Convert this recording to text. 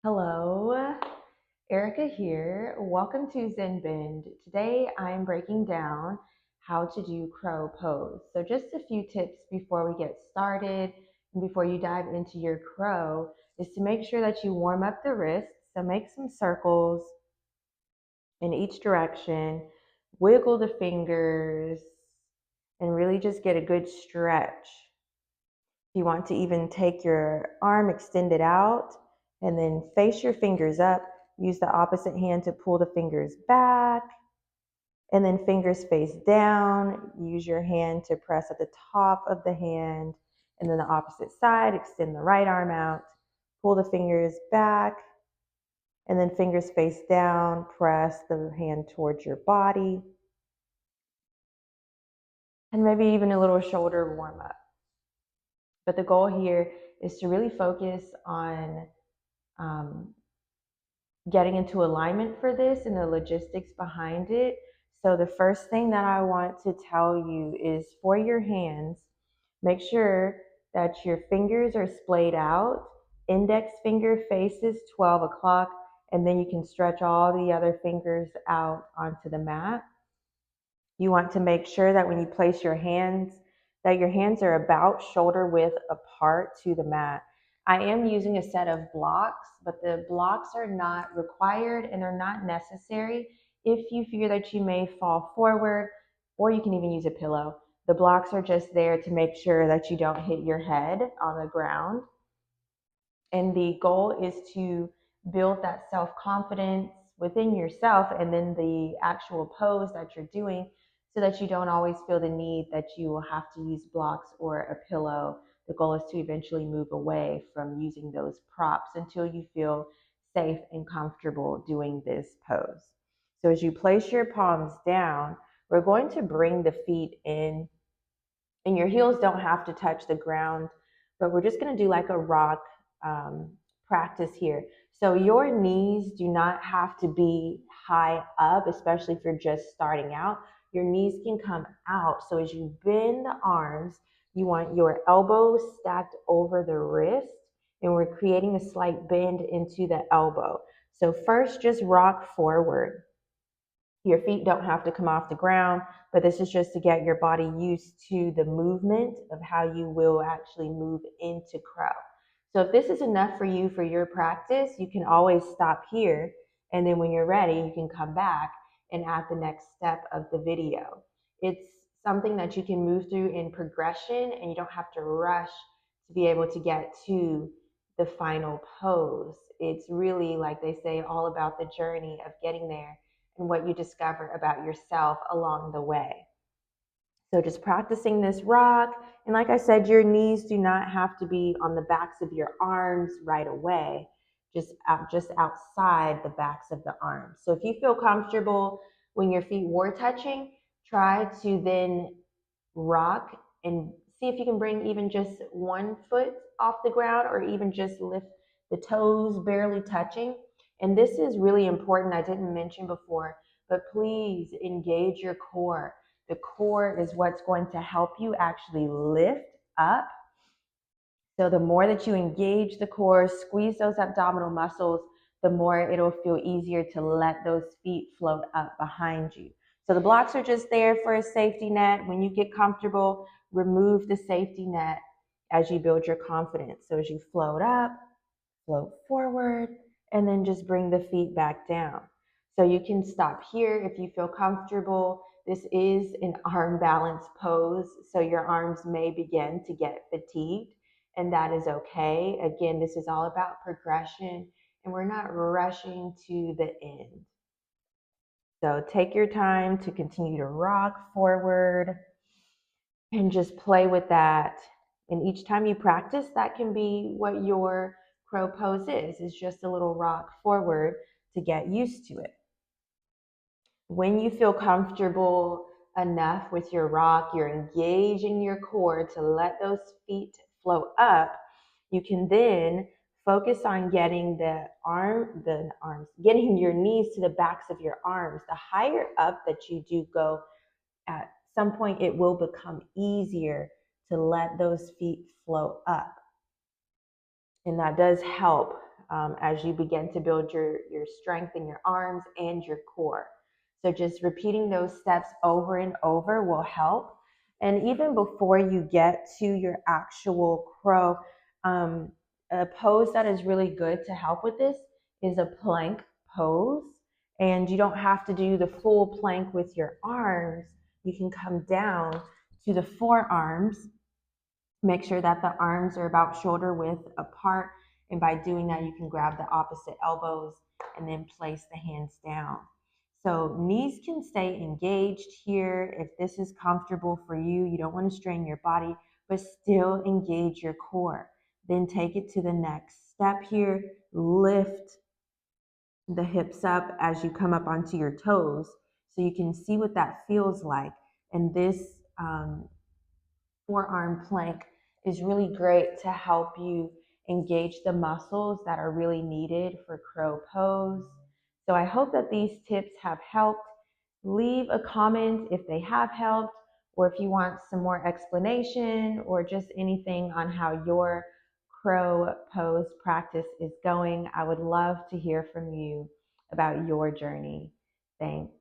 Hello, Erica here. Welcome to Zen Bend. Today I'm breaking down how to do crow pose. So, just a few tips before we get started and before you dive into your crow is to make sure that you warm up the wrists. So, make some circles in each direction, wiggle the fingers, and really just get a good stretch. You want to even take your arm extended out and then face your fingers up. Use the opposite hand to pull the fingers back and then fingers face down. Use your hand to press at the top of the hand and then the opposite side. Extend the right arm out, pull the fingers back and then fingers face down. Press the hand towards your body and maybe even a little shoulder warm up. But the goal here is to really focus on um, getting into alignment for this and the logistics behind it. So the first thing that I want to tell you is for your hands, make sure that your fingers are splayed out. Index finger faces 12 o'clock, and then you can stretch all the other fingers out onto the mat. You want to make sure that when you place your hands, that your hands are about shoulder width apart to the mat. I am using a set of blocks, but the blocks are not required and they're not necessary if you fear that you may fall forward, or you can even use a pillow. The blocks are just there to make sure that you don't hit your head on the ground. And the goal is to build that self-confidence within yourself and then the actual pose that you're doing so that you don't always feel the need that you will have to use blocks or a pillow. The goal is to eventually move away from using those props until you feel safe and comfortable doing this pose. So as you place your palms down, we're going to bring the feet in, and your heels don't have to touch the ground, but we're just going to do like a rock um, practice here. So your knees do not have to be high up, especially if you're just starting out. Your knees can come out. So as you bend the arms, you want your elbows stacked over the wrist, and we're creating a slight bend into the elbow. So first, just rock forward. Your feet don't have to come off the ground, but this is just to get your body used to the movement of how you will actually move into crow. So if this is enough for you for your practice, you can always stop here. And then when you're ready, you can come back and add the next step of the video. It's something that you can move through in progression, and you don't have to rush to be able to get to the final pose. It's really, like they say, all about the journey of getting there and what you discover about yourself along the way. So just practicing this rock. And like I said, your knees do not have to be on the backs of your arms right away, just outside the backs of the arms. So if you feel comfortable when your feet were touching, try to then rock and see if you can bring even just one foot off the ground or even just lift the toes barely touching. And this is really important. I didn't mention before, but please engage your core. The core is what's going to help you actually lift up. So the more that you engage the core, squeeze those abdominal muscles, the more it'll feel easier to let those feet float up behind you. So the blocks are just there for a safety net. When you get comfortable, remove the safety net as you build your confidence. So as you float up, float forward, and then just bring the feet back down. So you can stop here if you feel comfortable. This is an arm balance pose, so your arms may begin to get fatigued, and that is okay. Again, this is all about progression, and we're not rushing to the end. So take your time to continue to rock forward and just play with that. And each time you practice, that can be what your crow pose is just a little rock forward to get used to it. When you feel comfortable enough with your rock, you're engaging your core to let those feet float up. You can then focus on getting getting your knees to the backs of your arms. The higher up that you do go, at some point it will become easier to let those feet float up. And that does help as you begin to build your strength in your arms and your core. So just repeating those steps over and over will help. And even before you get to your actual crow, a pose that is really good to help with this is a plank pose. And you don't have to do the full plank with your arms. You can come down to the forearms. Make sure that the arms are about shoulder width apart. And by doing that, you can grab the opposite elbows and then place the hands down. So knees can stay engaged here if this is comfortable for you. You don't want to strain your body, but still engage your core. Then take it to the next step here. Lift the hips up as you come up onto your toes so you can see what that feels like. And this forearm plank is really great to help you engage the muscles that are really needed for crow pose. So I hope that these tips have helped. Leave a comment if they have helped, or if you want some more explanation or just anything on how your crow pose practice is going. I would love to hear from you about your journey. Thanks.